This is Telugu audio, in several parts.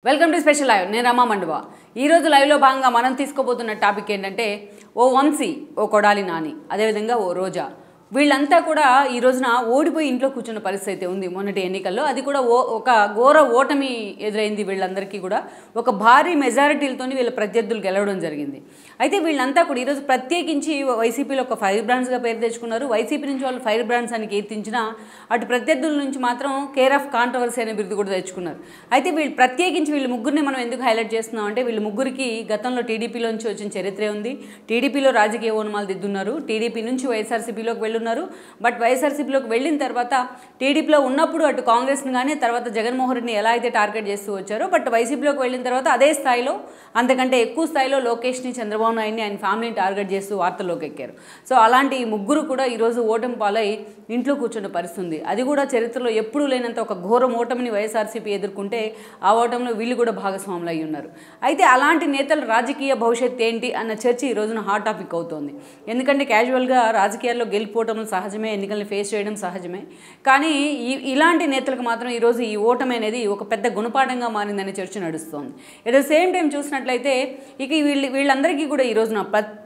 Welcome to special live. నేను రమా మండువా. ఈరోజు లైవ్లో భాగంగా మనం తీసుకోబోతున్న టాపిక్ ఏంటంటే ఓ వంశీ, ఓ కొడాలి నాని, అదేవిధంగా ఓ రోజా, వీళ్ళంతా కూడా ఈ రోజున ఓడిపోయి ఇంట్లో కూర్చున్న పరిస్థితి అయితే ఉంది. మొన్నటి ఎన్నికల్లో అది కూడా ఒక ఘోర ఓటమి ఎదురైంది. వీళ్ళందరికీ కూడా ఒక భారీ మెజారిటీలతో వీళ్ళ ప్రత్యర్థులు గెలవడం జరిగింది. అయితే వీళ్ళంతా కూడా ఈరోజు ప్రత్యేకించి వైసీపీలో ఒక ఫైర్ బ్రాండ్స్గా పేరు తెచ్చుకున్నారు. వైసీపీ నుంచి వాళ్ళు ఫైర్ బ్రాండ్స్ అని కీర్తించినా అటు ప్రత్యర్థుల నుంచి మాత్రం కేర్ ఆఫ్ కాంట్రవర్సీ అనే బిరుదు కూడా తెచ్చుకున్నారు. అయితే వీళ్ళు ముగ్గురిని మనం ఎందుకు హైలైట్ చేస్తున్నాం అంటే వీళ్ళ ముగ్గురికి గతంలో టీడీపీలోంచి వచ్చిన చరిత్రే ఉంది. టీడీపీలో రాజకీయ ఓనమాలు దిద్దున్నారు. టీడీపీ నుంచి వైఎస్ఆర్సీపీలోకి వెళ్ళున్నారు. బట్ వైఎస్ఆర్సీపీలోకి వెళ్ళిన తర్వాత టీడీపీలో ఉన్నప్పుడు అటు కాంగ్రెస్ని కానీ తర్వాత జగన్మోహన్ రెడ్డిని ఎలా అయితే టార్గెట్ చేస్తూ వచ్చారో, బట్ వైసీపీలోకి వెళ్ళిన తర్వాత అదే స్థాయిలో అంతకంటే ఎక్కువ స్థాయిలో లోకేష్ని, చంద్రబాబు నాయుడిని, ఆయన ఫ్యామిలీని టార్గెట్ చేస్తూ వార్తల్లోకి ఎక్కారు. సో అలాంటి ఈ ముగ్గురు కూడా ఈరోజు ఓటమి పాలై ఇంట్లో కూర్చున్న పరిస్థితి ఉంది. అది కూడా చరిత్రలో ఎప్పుడూ లేనంత ఒక ఘోరం ఓటమిని వైఎస్ఆర్సీపీ ఎదుర్కొంటే ఆ ఓటమిలో వీళ్ళు కూడా భాగస్వాములు అయి ఉన్నారు. అయితే అలాంటి నేతల రాజకీయ భవిష్యత్తు ఏంటి అన్న చర్చ ఈ రోజున హాట్ టాపిక్ అవుతోంది. ఎందుకంటే క్యాజువల్గా రాజకీయాల్లో గెలిపోవటం సహజమే, ఎన్నికల్ని ఫేస్ చేయడం సహజమే. కానీ ఇలాంటి నేతలకు మాత్రం ఈరోజు ఈ ఓటమి అనేది ఒక పెద్ద గుణపాఠంగా మారిందనే చర్చ నడుస్తోంది. ఎట్ ద సేమ్ టైం చూసినట్లయితే ఇక వీళ్ళందరికీ కూడా ఈ రోజున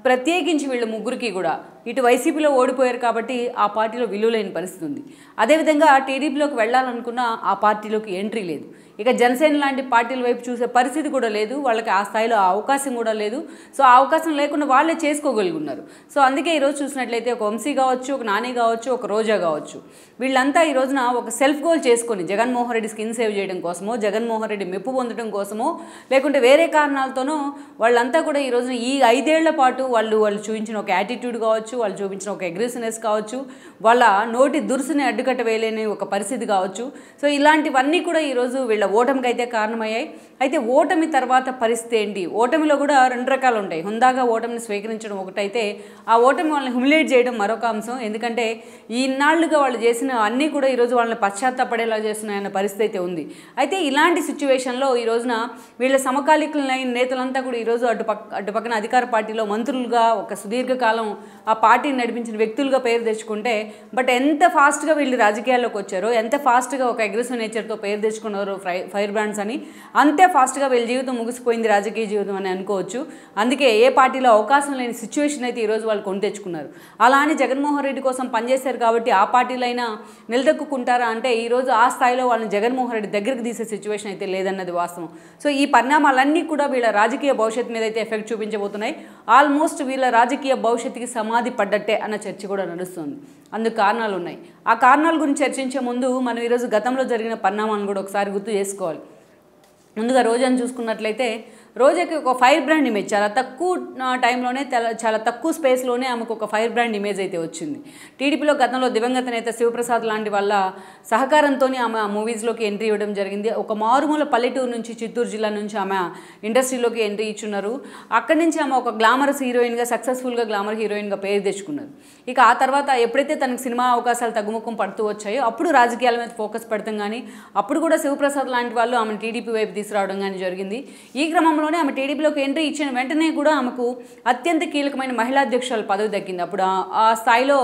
ప్రత్యేకించి వీళ్ళ ముగ్గురికి కూడా ఇటు వైసీపీలో ఓడిపోయారు కాబట్టి ఆ పార్టీలో విలువ లేని పరిస్థితి ఉంది. అదేవిధంగా టీడీపీలోకి వెళ్ళాలనుకున్న ఆ పార్టీలోకి ఎంట్రీ లేదు. ఇక జనసేన లాంటి పార్టీల వైపు చూసే పరిస్థితి కూడా లేదు. వాళ్ళకి ఆ స్థాయిలో ఆ అవకాశం కూడా లేదు. సో ఆ అవకాశం లేకుండా వాళ్ళే చేసుకోగలుగున్నారు. సో అందుకే ఈరోజు చూసినట్లయితే ఒక వంశీ కావచ్చు, ఒక నాని కావచ్చు, ఒక రోజా కావచ్చు, వీళ్ళంతా ఈ రోజున ఒక సెల్ఫ్ గోల్ చేసుకొని జగన్మోహన్ రెడ్డి స్కిన్ సేవ్ చేయడం కోసమో, జగన్మోహన్ రెడ్డి మెప్పు పొందడం కోసమో, లేకుంటే వేరే కారణాలతోనో వాళ్ళంతా కూడా ఈ రోజున ఈ 5 ఏళ్ల పాటు వాళ్ళు చూపించిన ఒక యాటిట్యూడ్ కావచ్చు, వాళ్ళు చూపించిన ఒక అగ్రెసివ్నెస్ కావచ్చు, వాళ్ళ నోటి దురుసుని అడ్డుకట్ట వేయలేని ఒక పరిస్థితి కావచ్చు. సో ఇలాంటివన్నీ కూడా ఈరోజు వీళ్ళ ఓటమికి అయితే కారణమయ్యాయి. అయితే ఓటమి తర్వాత పరిస్థితి ఏంటి? ఓటమిలో కూడా 2 రకాలు ఉంటాయి. హుందాగా ఓటమిని స్వీకరించడం ఒకటైతే, ఆ ఓటమి వాళ్ళని హ్యూమిలేట్ చేయడం మరొక అంశం. ఎందుకంటే ఈనాళ్లుగా వాళ్ళు చేసిన అన్నీ కూడా ఈరోజు వాళ్ళని పశ్చాత్తాపడేలా చేస్తున్నాయన్న పరిస్థితి అయితే ఉంది. అయితే ఇలాంటి సిచ్యువేషన్లో ఈ రోజున వీళ్ళ సమకాలీకులైన నేతలంతా కూడా ఈరోజు అటుపక్కన అధికార పార్టీలో మంత్రులుగా ఒక సుదీర్ఘకాలం ఆ పార్టీని నడిపించిన వ్యక్తులుగా పేరు తెచ్చుకుంటే, బట్ ఎంత ఫాస్ట్గా వీళ్ళు రాజకీయాల్లోకి వచ్చారో, ఎంత ఫాస్ట్గా ఒక అగ్రెసివ్ నేచర్తో పేరు తెచ్చుకున్నారో ఫైర్ బ్రాండ్స్ అని, అంతే ఫాస్ట్గా వీళ్ళ జీవితం ముగిసిపోయింది, రాజకీయ జీవితం అని అనుకోవచ్చు. అందుకే ఏ పార్టీలో అవకాశం లేని సిచ్యువేషన్ అయితే ఈరోజు వాళ్ళు కొని తెచ్చుకున్నారు. అలా అని జగన్మోహన్ రెడ్డి కోసం పనిచేశారు కాబట్టి ఆ పార్టీలైనా నిలదొక్కుంటారా అంటే ఈరోజు ఆ స్థాయిలో వాళ్ళని జగన్మోహన్ రెడ్డి దగ్గరికి తీసే సిచ్యువేషన్ అయితే లేదన్నది వాస్తవం. సో ఈ పరిణామాలన్నీ కూడా వీళ్ళ రాజకీయ భవిష్యత్తు మీద అయితే ఎఫెక్ట్ చూపించబోతున్నాయి. ఆల్మోస్ట్ వీళ్ళ రాజకీయ భవిష్యత్తుకి సమాధి పడ్డట్టే అన్న చర్చ కూడా నడుస్తుంది. అందుకు కారణాలు ఉన్నాయి. ఆ కారణాల గురించి చర్చించే ముందు మనం ఈరోజు గతంలో జరిగిన పరిణామాలను కూడా ఒకసారి గుర్తు చేసుకోవాలి. ముందుగా రోజాను చూసుకున్నట్లయితే రోజాకి ఒక ఫైర్ బ్రాండ్ ఇమేజ్ చాలా తక్కువ టైంలోనే చాలా తక్కువ స్పేస్లోనే ఆమెకు ఒక ఫైర్ బ్రాండ్ ఇమేజ్ అయితే వచ్చింది. టీడీపీలో గతంలో దివంగత నేత శివప్రసాద్ లాంటి వాళ్ళ సహకారంతో ఆమె ఆ మూవీస్లోకి ఎంట్రీ ఇవ్వడం జరిగింది. ఒక మారుమూల పల్లెటూరు నుంచి, చిత్తూరు జిల్లా నుంచి ఆమె ఇండస్ట్రీలోకి ఎంట్రీ ఇచ్చున్నారు. అక్కడి నుంచి ఆమె ఒక గ్లామరస్ హీరోయిన్గా, సక్సెస్ఫుల్గా గ్లామర్ హీరోయిన్గా పేరు తెచ్చుకున్నారు. ఇక ఆ తర్వాత ఎప్పుడైతే తనకు సినిమా అవకాశాలు తగ్గుముఖం పడుతూ వచ్చాయో అప్పుడు రాజకీయాల మీద ఫోకస్ పెడతాం. కానీ అప్పుడు కూడా శివప్రసాద్ లాంటి వాళ్ళు ఆమెను టీడీపీ వైపు తీసుకురావడం కానీ జరిగింది. ఈ క్రమంలో ఆమె టీడీపీలోకి ఎంట్రీ ఇచ్చిన వెంటనే కూడా ఆమెకు అత్యంత కీలకమైన మహిళా అధ్యక్షురాలు పదవి దక్కింది. అప్పుడు ఆ స్థాయిలో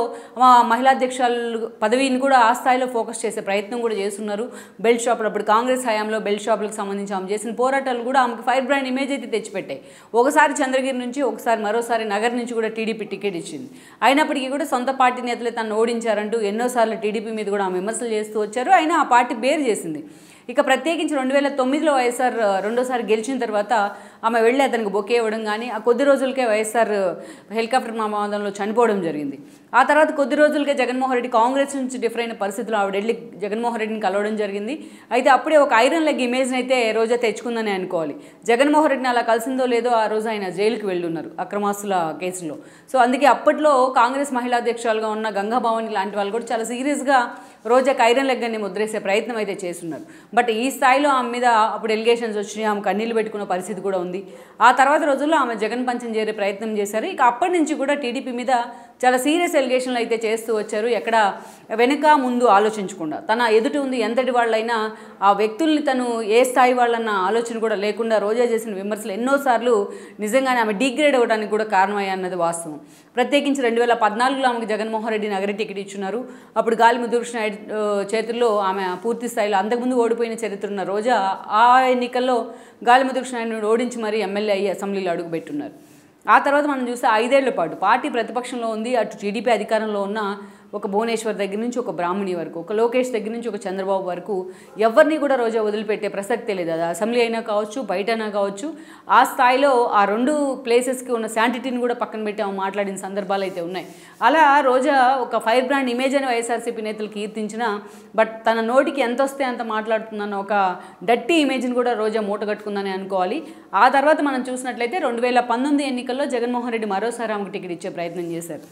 మహిళా అధ్యక్షురాలు పదవిని కూడా ఆ స్థాయిలో ఫోకస్ చేసే ప్రయత్నం కూడా చేస్తున్నారు. బెల్ట్ షాపులు, అప్పుడు కాంగ్రెస్ హయాంలో బెల్ట్ షాపులకు సంబంధించి ఆమె చేసిన పోరాటాలు కూడా ఆమెకు ఫైర్ బ్రాండ్ ఇమేజ్ అయితే తెచ్చిపెట్టాయి. ఒకసారి చంద్రగిరి నుంచి, ఒకసారి మరోసారి నగర్ నుంచి కూడా టీడీపీ టికెట్ ఇచ్చింది. అయినప్పటికీ కూడా సొంత పార్టీ నేతలే తను ఓడించారంటూ ఎన్నోసార్లు టీడీపీ మీద కూడా ఆమె విమర్శలు చేస్తూ వచ్చారు. అయినా ఆ పార్టీ బేర్ చేసింది. ఇక ప్రత్యేకించి 2009లో వైఎస్ఆర్ రెండోసారి గెలిచిన తర్వాత ఆమె వెళ్ళి అతనికి బొకే ఇవ్వడం కానీ, ఆ కొద్ది రోజులకే వైఎస్ఆర్ హెలికాప్టర్ ప్రమాదంలో చనిపోవడం జరిగింది. ఆ తర్వాత కొద్ది రోజులకే జగన్మోహన్ రెడ్డి కాంగ్రెస్ నుంచి డిఫర్ అయిన పరిస్థితుల్లో ఆవిడ వెళ్ళి జగన్మోహన్ రెడ్డిని కలవడం జరిగింది. అయితే అప్పుడే ఒక ఐరన్ లెగ్ ఇమేజ్ని అయితే రోజా తెచ్చుకుందని అనుకోవాలి. జగన్మోహన్ రెడ్డిని అలా కలిసిందో లేదో ఆ రోజు ఆయన జైలుకి వెళ్ళున్నారు అక్రమాస్తుల కేసులో. సో అందుకే అప్పట్లో కాంగ్రెస్ మహిళా అధ్యక్షురాలుగా ఉన్న గంగాభవాని లాంటి వాళ్ళు కూడా చాలా సీరియస్గా రోజాకి ఐరన్ లెగ్ అని ముద్రేసే ప్రయత్నం అయితే చేస్తున్నారు. బట్ ఈ స్థాయిలో ఆమె మీద అప్పుడు ఎలిగేషన్స్ వచ్చినాయి, ఆమె కన్నీళ్ళు పెట్టుకున్న పరిస్థితి కూడా ఉంది. ఆ తర్వాత రోజుల్లో ఆమె జగన్ పంచం చేరే ప్రయత్నం చేశారు. ఇక అప్పటి నుంచి కూడా టీడీపీ మీద చాలా సీరియస్ ఎలిగేషన్లు అయితే చేస్తూ వచ్చారు. ఎక్కడ వెనుక ముందు ఆలోచించకుండా, తన ఎదుటి ఉంది ఎంతటి వాళ్ళైనా ఆ వ్యక్తుల్ని తను ఏ స్థాయి వాళ్ళన్న ఆలోచన కూడా లేకుండా రోజా చేసిన విమర్శలు ఎన్నోసార్లు నిజంగానే ఆమె డిగ్రేడ్ అవ్వడానికి కూడా కారణమయ్యా అన్నది వాస్తవం. ప్రత్యేకించి 2014లో ఆమెకు జగన్మోహన్ రెడ్డి నగర టికెట్ ఇచ్చున్నారు. అప్పుడు గాలి ముద్దుకృష్ణ నాయుడు చేతుల్లో ఆమె పూర్తి స్థాయిలో అంతకుముందు ఓడిపోయిన చరిత్ర ఉన్న రోజా ఆ ఎన్నికల్లో గాలిముద్దు కృష్ణారాయుడుని ఓడించి మరీ ఎమ్మెల్యే అయ్యి అసెంబ్లీలో అడుగుపెట్టున్నారు. ఆ తర్వాత మనం చూస్తే 5 ఏళ్ల పాటు పార్టీ ప్రతిపక్షంలో ఉంది, అటు టీడీపీ అధికారంలో ఉన్న ఒక భువనేశ్వర్ దగ్గర నుంచి ఒక బ్రాహ్మణి వరకు, ఒక లోకేష్ దగ్గర నుంచి ఒక చంద్రబాబు వరకు ఎవరిని కూడా రోజా వదిలిపెట్టే ప్రసక్తే లేదు. అది అసెంబ్లీ అయినా కావచ్చు, బయట అయినా కావచ్చు. ఆ స్థాయిలో ఆ 2 ప్లేసెస్కి ఉన్న శాంటిటీని కూడా పక్కన పెట్టి ఆమె మాట్లాడిన సందర్భాలు అయితే ఉన్నాయి. అలా రోజా ఒక ఫైర్ బ్రాండ్ ఇమేజ్ అని వైఎస్ఆర్సీపీ నేతలు కీర్తించిన, బట్ తన నోటికి ఎంత వస్తే అంత మాట్లాడుతుందన్న ఒక డట్టి ఇమేజ్ని కూడా రోజా మూటగట్టుకుందని అనుకోవాలి. ఆ తర్వాత మనం చూసినట్లయితే 2019 ఎన్నికల్లో జగన్మోహన్ రెడ్డి మరోసారి ఆమెకు టికెట్ ఇచ్చే ప్రయత్నం చేశారు.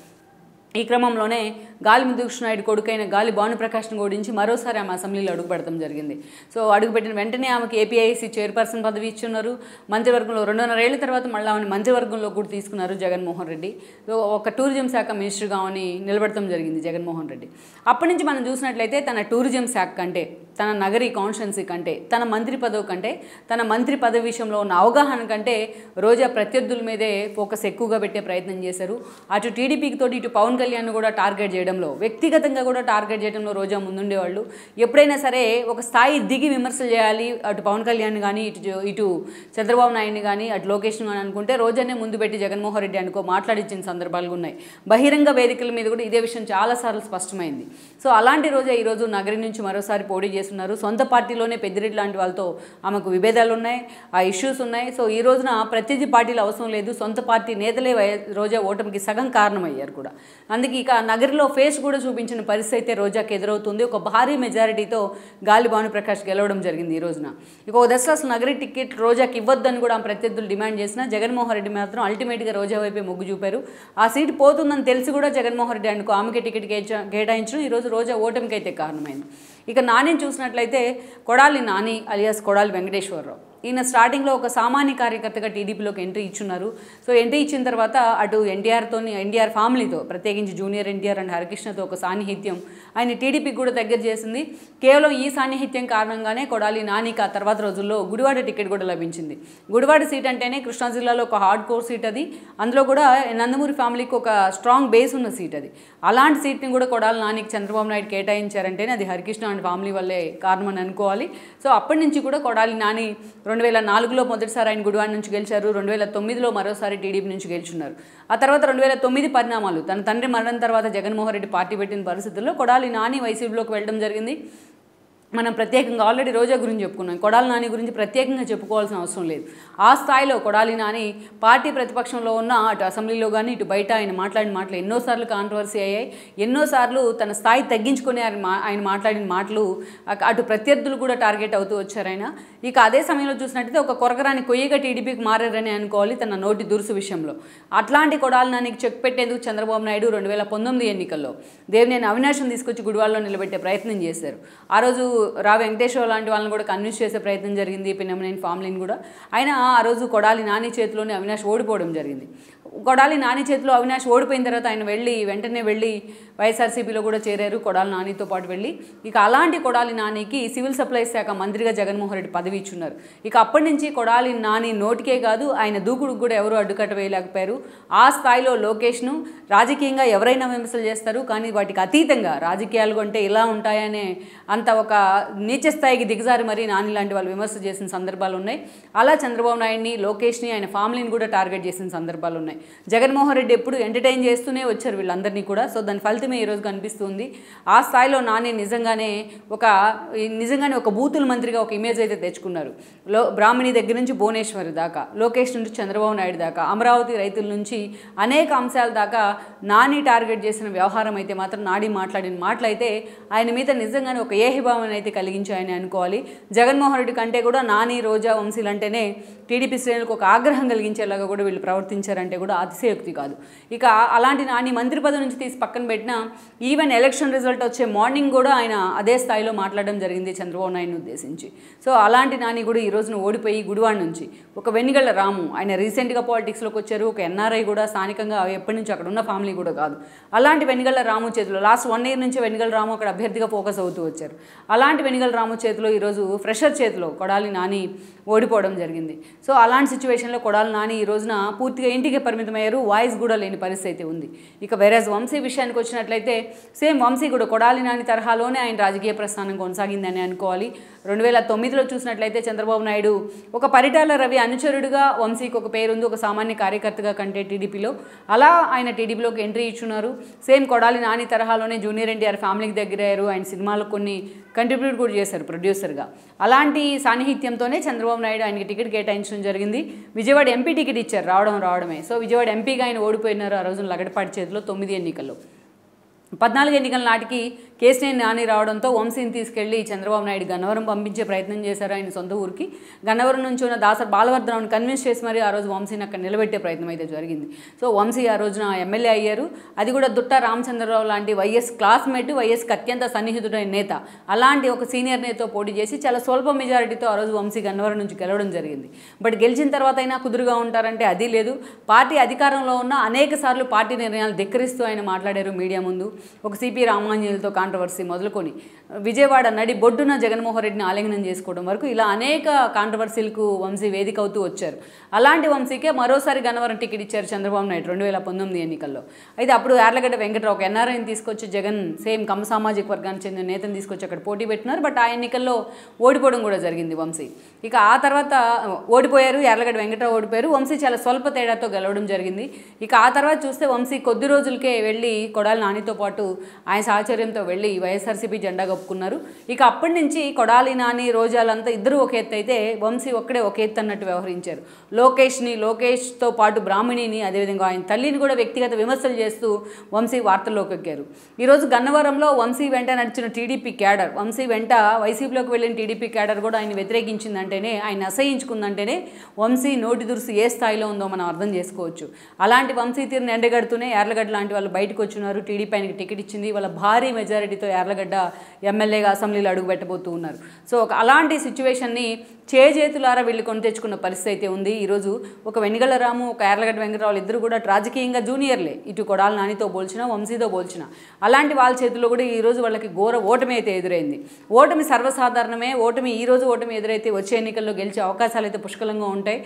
ఈ క్రమంలోనే గాలిముద్దు కృష్ణారాయుడు కొడుకైన గాలి భానుప్రకాష్ను ఓడించి మరోసారి ఆమె అసెంబ్లీలో అడుగుపెట్టడం జరిగింది. సో అడుగుపెట్టిన వెంటనే ఆమెకు ఏపీఐసీ చైర్పర్సన్ పదవి ఇచ్చున్నారు. మంత్రివర్గంలో 2.5 ఏళ్ల తర్వాత మళ్ళీ ఆమెను మంత్రివర్గంలో కూడా తీసుకున్నారు జగన్మోహన్ రెడ్డి. సో ఒక టూరిజం శాఖ మినిస్టర్గా ఆమెని నిలబెట్టడం జరిగింది జగన్మోహన్ రెడ్డి. అప్పటి నుంచి మనం చూసినట్లయితే తన టూరిజం శాఖ కంటే, తన నగరీ కాన్స్టిట్యున్సీ కంటే, తన మంత్రి పదవి కంటే, తన మంత్రి పదవి విషయంలో ఉన్న అవగాహన కంటే రోజా ప్రత్యర్థుల మీదే ఫోకస్ ఎక్కువగా పెట్టే ప్రయత్నం చేశారు. అటు టీడీపీకి తోటి ఇటు పవన్ కళ్యాణ్ కూడా టార్గెట్ చేయడంలో, వ్యక్తిగతంగా కూడా టార్గెట్ చేయడంలో రోజా ముందుండేవాళ్ళు. ఎప్పుడైనా సరే ఒక స్థాయి దిగి విమర్శలు చేయాలి, అటు పవన్ కళ్యాణ్ కానీ, ఇటు చంద్రబాబు నాయుడిని కానీ, అటు లోకేష్ని కానీ అనుకుంటే రోజానే ముందు పెట్టి జగన్మోహన్ రెడ్డి మాట్లాడించిన సందర్భాలు ఉన్నాయి. బహిరంగ వేదికల మీద కూడా ఇదే విషయం చాలాసార్లు స్పష్టమైంది. సో అలాంటి రోజా ఈరోజు నగరి నుంచి మరోసారి పోటీ చేస్తున్నారు. సొంత పార్టీలోనే పెద్దిరెడ్డి లాంటి వాళ్ళతో ఆమెకు విభేదాలు ఉన్నాయి, ఆ ఇష్యూస్ ఉన్నాయి. సో ఈ రోజున ప్రత్యర్థి పార్టీలు అవసరం లేదు, సొంత పార్టీ నేతలే రోజా ఓటమికి సగం కారణమయ్యారు కూడా. అందుకే ఇక నగరిలో ఫేస్ కూడా చూపించిన పరిస్థితి అయితే రోజాకి ఎదురవుతుంది. ఒక భారీ మెజారిటీతో గాలి భానుప్రకాష్ గెలవడం జరిగింది ఈ రోజున. ఇక ఒక దశలో అసలు నగరి టికెట్ రోజాకి ఇవ్వద్దని కూడా ప్రత్యర్థులు డిమాండ్ చేసినా జగన్మోహన్ రెడ్డి మాత్రం అల్టిమేట్గా రోజా వైపే మొగ్గు చూపారు. ఆ సీటు పోతుందని తెలిసి కూడా జగన్మోహన్ రెడ్డి ఆమెకే టికెట్ కేటాయించడం ఈరోజు రోజా ఓటమికి అయితే కారణమైంది. ఇక నానిని చూసినట్లయితే కొడాలి నాని అలియాస్ కొడాలి వెంకటేశ్వరరావు, ఈయన స్టార్టింగ్లో ఒక సామాన్య కార్యకర్తగా టీడీపీలోకి ఎంట్రీ ఇచ్చున్నారు. సో ఎంట్రీ ఇచ్చిన తర్వాత అటు ఎన్టీఆర్ ఫ్యామిలీతో, ప్రత్యేకించి జూనియర్ ఎన్టీఆర్ అండ్ హరికృష్ణతో ఒక సాన్నిహిత్యం ఆయన టీడీపీకి కూడా దగ్గర చేసింది. కేవలం ఈ సాన్నిహిత్యం కారణంగానే కొడాలి నానికి ఆ తర్వాత రోజుల్లో గుడివాడ టికెట్ కూడా లభించింది. గుడివాడ సీట్ అంటేనే కృష్ణా జిల్లాలో ఒక హార్డ్ కోర్ సీట్ అది, అందులో కూడా నందమూరి ఫ్యామిలీకి ఒక స్ట్రాంగ్ బేస్ ఉన్న సీట్ అది. అలాంటి సీట్ని కూడా కొడాలి నానికి చంద్రబాబు నాయుడు కేటాయించారంటేనే అది హరికృష్ణ అండ్ ఫ్యామిలీ వల్లే కారణమని అనుకోవాలి. సో అప్పటి నుంచి కూడా కొడాలి నాని 2004లో మొదటిసారి ఆయన గుడివాడ నుంచి గెలిచారు. 2009లో మరోసారి టీడీపీ నుంచి గెలుచున్నారు. ఆ తర్వాత 2009 పరిణామాలు, తన తండ్రి మరణం తర్వాత జగన్మోహన్ రెడ్డి పార్టీ పెట్టిన పరిస్థితుల్లో కొడాలి నాని వైసీపీలోకి వెళ్ళడం జరిగింది. మనం ప్రత్యేకంగా ఆల్రెడీ రోజా గురించి చెప్పుకున్నాం, కొడాలి నాని గురించి ప్రత్యేకంగా చెప్పుకోవాల్సిన అవసరం లేదు. ఆ స్థాయిలో కొడాలి నాని పార్టీ ప్రతిపక్షంలో ఉన్న అటు అసెంబ్లీలో కానీ ఇటు బయట ఆయన మాట్లాడిన మాటలు ఎన్నోసార్లు కాంట్రవర్సీ అయ్యాయి. ఎన్నోసార్లు తన స్థాయి తగ్గించుకొని ఆయన మాట్లాడిన మాటలు అటు ప్రత్యర్థులు కూడా టార్గెట్ అవుతూ వచ్చారు ఆయన. ఇక అదే సమయంలో చూసినట్టయితే ఒక కొరకరాని కొయ్యగా టీడీపీకి మారారని అనుకోవాలి తన నోటి దురుసు విషయంలో. అట్లాంటి కొడాలి నానికి చెక్ పెట్టేందుకు చంద్రబాబు నాయుడు 2019 ఎన్నికల్లో దేవినేని అవినాష్ని తీసుకొచ్చి గుడివాడలో నిలబెట్టే ప్రయత్నం చేశారు. ఆ రోజు రా వెంకటేశ్వర లాంటి వాళ్ళని కూడా కన్విన్స్ చేసే ప్రయత్నం జరిగింది, పిన్నమనేని ఫ్యామిలీని కూడా. ఆయన ఆ రోజు కొడాలి నాని చేతిలోనే అవినాష్ ఓడిపోవడం జరిగింది. కొడాలి నాని చేతిలో అవినాష్ ఓడిపోయిన తర్వాత ఆయన వెంటనే వెళ్ళి వైఎస్ఆర్సీపీలో కూడా చేరారు, కొడాలి నానితో పాటు వెళ్ళి. ఇక అలాంటి కొడాలి నానికి సివిల్ సప్లైస్ శాఖ మంత్రిగా జగన్మోహన్ రెడ్డి పదవి ఇచ్చున్నారు. ఇక అప్పటి నుంచి కొడాలి నాని నోటికే కాదు ఆయన దూకుడుకు కూడా ఎవరు అడ్డుకట్ట వేయలేకపోయారు. ఆ స్థాయిలో లోకేష్ను రాజకీయంగా ఎవరైనా విమర్శలు చేస్తారు, కానీ వాటికి అతీతంగా రాజకీయాలు అంటే ఇలా ఉంటాయనే అంత ఒక నీచ స్థాయికి దిగజారి మరీ నాని లాంటి వాళ్ళు విమర్శ చేసిన సందర్భాలు ఉన్నాయి. అలా చంద్రబాబు నాయుడిని, లోకేష్ని, ఆయన ఫ్యామిలీని కూడా టార్గెట్ చేసిన సందర్భాలు ఉన్నాయి. జగన్మోహన్ రెడ్డి ఎప్పుడు ఎంటర్టైన్ చేస్తూనే వచ్చారు వీళ్ళందరినీ కూడా. సో దాని ఫలితమే ఈరోజు కనిపిస్తుంది. ఆ స్థాయిలో నాని నిజంగానే ఒక బూతుల మంత్రిగా ఒక ఇమేజ్ అయితే తెచ్చుకున్నారు. బ్రాహ్మణి దగ్గర నుంచి భువనేశ్వర్ దాకా, లోకేష్ నుంచి చంద్రబాబు నాయుడు దాకా, అమరావతి రైతుల నుంచి అనేక అంశాల దాకా నాని టార్గెట్ చేసిన వ్యవహారం అయితే మాత్రం నాని మాట్లాడిన మాటలు అయితే ఆయన మీద నిజంగానే ఒక ఏహిభావం అయితే కలిగించాయని అనుకోవాలి. జగన్మోహన్ రెడ్డి కంటే కూడా నాని, రోజా వంశీలు అంటేనే టీడీపీ శ్రేణులకు ఒక ఆగ్రహం కలిగించేలాగా కూడా వీళ్ళు ప్రవర్తించారంటే కూడా అతిశయోక్తి కాదు. ఇక అలాంటి నాని మంత్రి పదవి నుంచి తీసి పక్కన పెట్టినా ఈవెన్ ఎలక్షన్ రిజల్ట్ వచ్చే మార్నింగ్ కూడా ఆయన అదే స్థాయిలో మాట్లాడడం జరిగింది చంద్రబాబు నాయుడుని ఉద్దేశించి. సో అలాంటి నాని కూడా ఈ రోజున ఓడిపోయి గుడివాడ నుంచి ఒక వెనిగళ్ల రాము, ఆయన రీసెంట్గా పాలిటిక్స్లోకి వచ్చారు, ఒక ఎన్ఆర్ఐ కూడా, స్థానికంగా ఎప్పటి నుంచి అక్కడ ఉన్న ఫ్యామిలీ కూడా కాదు. అలాంటి వెనిగళ్ల రాము చేతిలో లాస్ట్ 1 year నుంచి వెనిగళ్ల రాము అక్కడ అభ్యర్థిగా ఫోకస్ అవుతూ వచ్చారు. అలాంటి వెనిగళ్ల రాము చేతిలో ఈరోజు ఫ్రెషర్ చేతిలో కొడాలి నాని ఓడిపోవడం జరిగింది. సో అలాంటి సిచ్యువేషన్లో కొడాలి నాని ఈ రోజున పూర్తిగా ఇంటికి పరిమితమయ్యారు, వాయిస్ కూడా లేని పరిస్థితి అయితే ఉంది. ఇక వేరేజ్ వంశీ విషయానికి వచ్చినట్లయితే సేమ్ వంశీ కూడా కొడాలి నాని తరహాలోనే ఆయన రాజకీయ ప్రస్థానం కొనసాగిందని అనుకోవాలి. 2009లో చూసినట్లయితే చంద్రబాబు నాయుడు ఒక పరిటాల రవి అనుచరుడుగా వంశీకి ఒక పేరుంది, ఒక సామాన్య కార్యకర్తగా కంటే టీడీపీలో అలా ఆయన టీడీపీలోకి ఎంట్రీ ఇచ్చున్నారు. సేమ్ కొడాలి నాని తరహాలోనే జూనియర్ ఎన్టీఆర్ ఫ్యామిలీకి దగ్గరయ్యారు, ఆయన సినిమాలకు కొన్ని కంట్రిబ్యూట్ కూడా చేశారు ప్రొడ్యూసర్గా. అలాంటి సాన్నిహిత్యంతోనే చంద్రబాబు నాయుడు ఆయనకి టికెట్ కేటాయించడం జరిగింది. విజయవాడ ఎంపీ టికెట్ ఇచ్చారు, రావడమే. సో విజయవాడ ఎంపీగా ఆయన ఓడిపోయినారు ఆ రోజున లగడపాటి చేతిలో 9 ఎన్నికల్లో. 14 ఎన్నికల నాటికి కేసీఆర్ నాని రావడంతో వంశీని తీసుకెళ్లి చంద్రబాబు నాయుడు గన్నవరం పంపించే ప్రయత్నం చేశారు ఆయన సొంత ఊరికి. గన్నవరం నుంచి ఉన్న దాసర్ బాలవర్ధరావుని కన్విన్స్ చేసి మరి ఆ రోజు వంశీని అక్కడ నిలబెట్టే ప్రయత్నం అయితే జరిగింది. సో వంశీ ఆ రోజున ఎమ్మెల్యే అయ్యారు. అది కూడా దుట్ట రామచంద్రరావు లాంటి వైఎస్ క్లాస్మేట్, వైఎస్కి అత్యంత సన్నిహితుడైన నేత, అలాంటి ఒక సీనియర్ నేతతో పోటీ చేసి చాలా స్వల్ప మెజారిటీతో ఆ రోజు వంశీ గన్నవరం నుంచి గెలవడం జరిగింది. బట్ గెలిచిన తర్వాత అయినా కుదురుగా ఉంటారంటే అది లేదు. పార్టీ అధికారంలో ఉన్న అనేక సార్లు పార్టీ నిర్ణయాలు ధిక్కరిస్తూ ఆయన మాట్లాడారు మీడియా ముందు. ఒక సిపి రామాంజనేయులతో కాంట్రవర్సీ మొదలుకొని విజయవాడ నడి బొడ్డున జగన్మోహన్ రెడ్డిని ఆలింగనం చేసుకోవడం వరకు ఇలా అనేక కాంట్రవర్సీలకు వంశీ వేదిక అవుతూ వచ్చారు. అలాంటి వంశీకే మరోసారి గన్నవరం టికెట్ ఇచ్చారు చంద్రబాబు నాయుడు 2019 ఎన్నికల్లో. అయితే అప్పుడు యార్లగడ్డ వెంకటరావు ఒక ఎన్ఆర్ఐని తీసుకొచ్చి జగన్ సేమ్ కమ్మ సామాజిక వర్గానికి చెందిన నేతను తీసుకొచ్చి అక్కడ పోటీ పెట్టినారు. బట్ ఆ ఎన్నికల్లో ఓడిపోవడం కూడా జరిగింది వంశీ. ఇక ఆ తర్వాత ఓడిపోయారు, యార్లగడ్డ వెంకటరావు ఓడిపోయారు, వంశీ చాలా స్వల్ప తేడాతో గెలవడం జరిగింది. ఇక ఆ తర్వాత చూస్తే వంశీ కొద్ది రోజులకే వెళ్ళి కొడాలి నానితో పాటు ఆయన సహచర్యంతో వెళ్ళి వైఎస్ఆర్సీపీ జెండా కప్పుకున్నారు. ఇక అప్పటి నుంచి కొడాలి నాని రోజాలంతా ఇద్దరు ఒక ఎత్తు అయితే వంశీ ఒక్కడే ఒక ఎత్తు అన్నట్టు వ్యవహరించారు. లోకేష్తో పాటు బ్రాహ్మణిని, అదేవిధంగా ఆయన తల్లిని కూడా వ్యక్తిగత విమర్శలు చేస్తూ వంశీ వార్తల్లోకి ఎక్కారు. ఈరోజు గన్నవరంలో వంశీ వెంట నడిచిన టీడీపీ క్యాడర్, వంశీ వెంట వైసీపీలోకి వెళ్ళిన టీడీపీ క్యాడర్ కూడా ఆయన వ్యతిరేకించిందంటేనే, ఆయన అసహించుకుందంటేనే వంశీ నోటి దురుసు ఏ స్థాయిలో ఉందో మనం అర్థం చేసుకోవచ్చు. అలాంటి వంశీ తీరుని ఎండగడుతూనే యార్లగడ్డ లాంటి వాళ్ళు బయటకు వచ్చినారు. టీడీపీ ఆయనకి టికెట్ ఇచ్చింది. వాళ్ళ భారీ మెజారిటీతో యార్లగడ్డ ఎమ్మెల్యేగా అసెంబ్లీలో అడుగు పెట్టబోతూ ఉన్నారు. సో అలాంటి సిచ్యువేషన్ని చేతులారా వీళ్ళు కొని తెచ్చుకున్న పరిస్థితి అయితే ఉంది. ఈరోజు ఒక వెనిగళ్ల రాము, ఒక యార్లగడ్డ వెంకటరావు ఇద్దరు కూడా రాజకీయంగా జూనియర్లే, ఇటు కొడాలి నానితో పోల్చినా వంశీతో పోల్చినా. అలాంటి వాళ్ళ చేతుల్లో కూడా ఈరోజు వాళ్ళకి ఘోర ఓటమి అయితే ఎదురైంది. ఓటమి సర్వసాధారణమే. ఓటమి ఎదురైతే వచ్చే ఎన్నికల్లో గెలిచే అవకాశాలు అయితే పుష్కలంగా ఉంటాయి.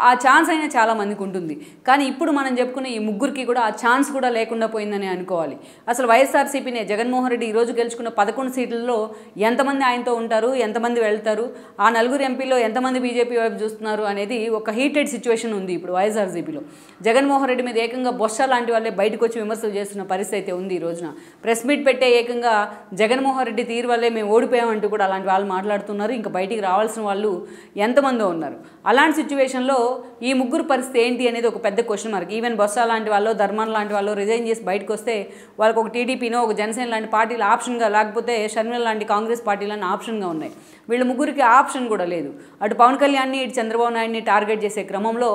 ఆ ఛాన్స్ అయినా చాలా మందికి ఉంటుంది. కానీ ఇప్పుడు మనం చెప్పుకున్న ఈ ముగ్గురికి కూడా ఆ ఛాన్స్ కూడా లేకుండా పోయిందని అనుకోవాలి. అసలు వైఎస్ఆర్సీపీనే జగన్మోహన్ రెడ్డి ఈరోజు గెలుచుకున్న 11 సీట్లలో ఎంతమంది ఆయనతో ఉంటారు, ఎంతమంది వెళ్తారు, ఆ నలుగురు ఎంపీలో ఎంతమంది బీజేపీ వైపు చూస్తున్నారు అనేది ఒక హీటెడ్ సిచ్యువేషన్ ఉంది ఇప్పుడు వైఎస్ఆర్సీపీలో. జగన్మోహన్ రెడ్డి మీద ఏకంగా బొత్స లాంటి వాళ్ళే బయటకు వచ్చి విమర్శలు చేస్తున్న పరిస్థితి అయితే ఉంది. ఈ రోజున ప్రెస్ మీట్ పెట్టే ఏకంగా జగన్మోహన్ రెడ్డి తీరు వల్లే మేము ఓడిపోయామంటూ కూడా అలాంటి వాళ్ళు మాట్లాడుతున్నారు. ఇంకా బయటికి రావాల్సిన వాళ్ళు ఎంతమందో ఉన్నారు. అలాంటి సిచ్యువేషన్లో ఈ ముగ్గురు పరిస్థితి ఏంటి అనేది ఒక పెద్ద క్వశ్చన్ మార్క్. ఈవెన్ బొత్స లాంటి వాళ్ళు, ధర్మాన్ లాంటి వాళ్ళు రిజైన్ చేసి బయటకు వస్తే వాళ్ళకి ఒక టీడీపీనో, ఒక జనసేన లాంటి పార్టీలు ఆప్షన్గా, లేకపోతే షర్మిల లాంటి కాంగ్రెస్ పార్టీలను ఆప్షన్గా ఉన్నాయి. వీళ్ళ ముగ్గురికి ఆప్షన్ కూడా లేదు. అటు పవన్ కళ్యాణ్ని, ఇటు చంద్రబాబు నాయుడిని టార్గెట్ చేసే క్రమంలో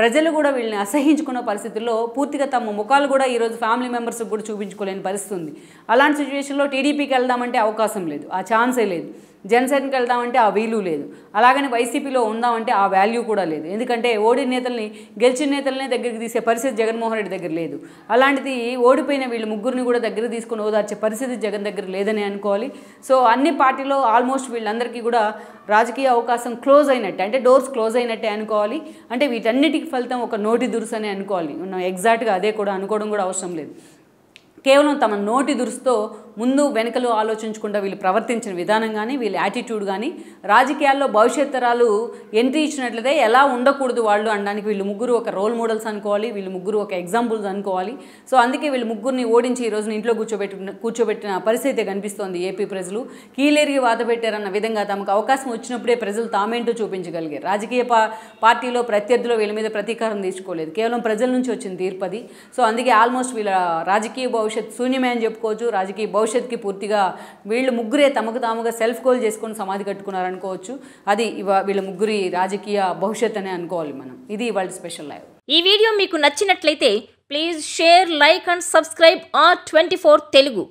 ప్రజలు కూడా వీళ్ళని అసహించుకున్న పరిస్థితుల్లో పూర్తిగా తమ ముఖాలు కూడా ఈరోజు ఫ్యామిలీ మెంబర్స్కి కూడా చూపించుకోలేని పరిస్థితి ఉంది. అలాంటి సిచ్యువేషన్లో టీడీపీకి వెళ్దామంటే అవకాశం లేదు, ఆ ఛాన్సే లేదు. జనసేనకి వెళ్దామంటే ఆ వీలు లేదు. అలాగని వైసీపీలో ఉందామంటే ఆ వాల్యూ కూడా లేదు. ఎందుకంటే ఓడిన నేతల్ని, గెలిచిన నేతలనే దగ్గరికి తీసే పరిస్థితి జగన్మోహన్ రెడ్డి దగ్గర లేదు. అలాంటిది ఓడిపోయిన వీళ్ళు ముగ్గురిని కూడా దగ్గర తీసుకుని ఓదార్చే పరిస్థితి జగన్ దగ్గర లేదని అనుకోవాలి. సో అన్ని పార్టీలో ఆల్మోస్ట్ వీళ్ళందరికీ కూడా రాజకీయ అవకాశం క్లోజ్ అయినట్టే, అంటే డోర్స్ క్లోజ్ అయినట్టే అనుకోవాలి. అంటే వీటన్నిటికి ఫలితం ఒక నోటి దురుసు అని అనుకోవాలి. ఎగ్జాక్ట్గా అదే కూడా అనుకోవడం కూడా అవసరం లేదు. కేవలం తమ నోటి దురుసుతో ముందు వెనుకలు ఆలోచించకుండా వీళ్ళు ప్రవర్తించిన విధానం కానీ, వీళ్ళ యాటిట్యూడ్ కానీ, రాజకీయాల్లో భవిష్యత్ తరాలు ఎంట్రీ ఇచ్చినట్లయితే ఎలా ఉండకూడదు వాళ్ళు అనడానికి వీళ్ళు ముగ్గురు ఒక రోల్ మోడల్స్ అనుకోవాలి. వీళ్ళు ముగ్గురు ఒక ఎగ్జాంపుల్స్ అనుకోవాలి. సో అందుకే వీళ్ళు ముగ్గురిని ఓడించి ఈరోజు ఇంట్లో కూర్చోబెట్టిన పరిస్థితి కనిపిస్తోంది. ఏపీ ప్రజలు కీలేరికి వాత పెట్టారన్న విధంగా తమకు అవకాశం వచ్చినప్పుడే ప్రజలు తామేంటో చూపించగలిగారు. రాజకీయ పార్టీలో ప్రత్యర్థులు వీళ్ళ మీద ప్రతీకారం తీసుకోలేదు. కేవలం ప్రజల నుంచి వచ్చిన తీర్పది. సో అందుకే ఆల్మోస్ట్ వీళ్ళ రాజకీయ భవిష్యత్ శూన్యమే అని చెప్పుకోవచ్చు. రాజకీయ భవిష్యత్తుకి పూర్తిగా వీళ్ళు ముగ్గురే తమకు తాముగా సెల్ఫ్ గోల్ చేసుకొని సమాధి కట్టుకున్నారనుకోవచ్చు. అది వీళ్ళ ముగ్గురి రాజకీయ భవిష్యత్ అనే అనుకోవాలి మనం. ఇది ఇవాళ స్పెషల్ లైవ్. ఈ వీడియో మీకు నచ్చినట్లయితే please share, like and subscribe R24 Telugu.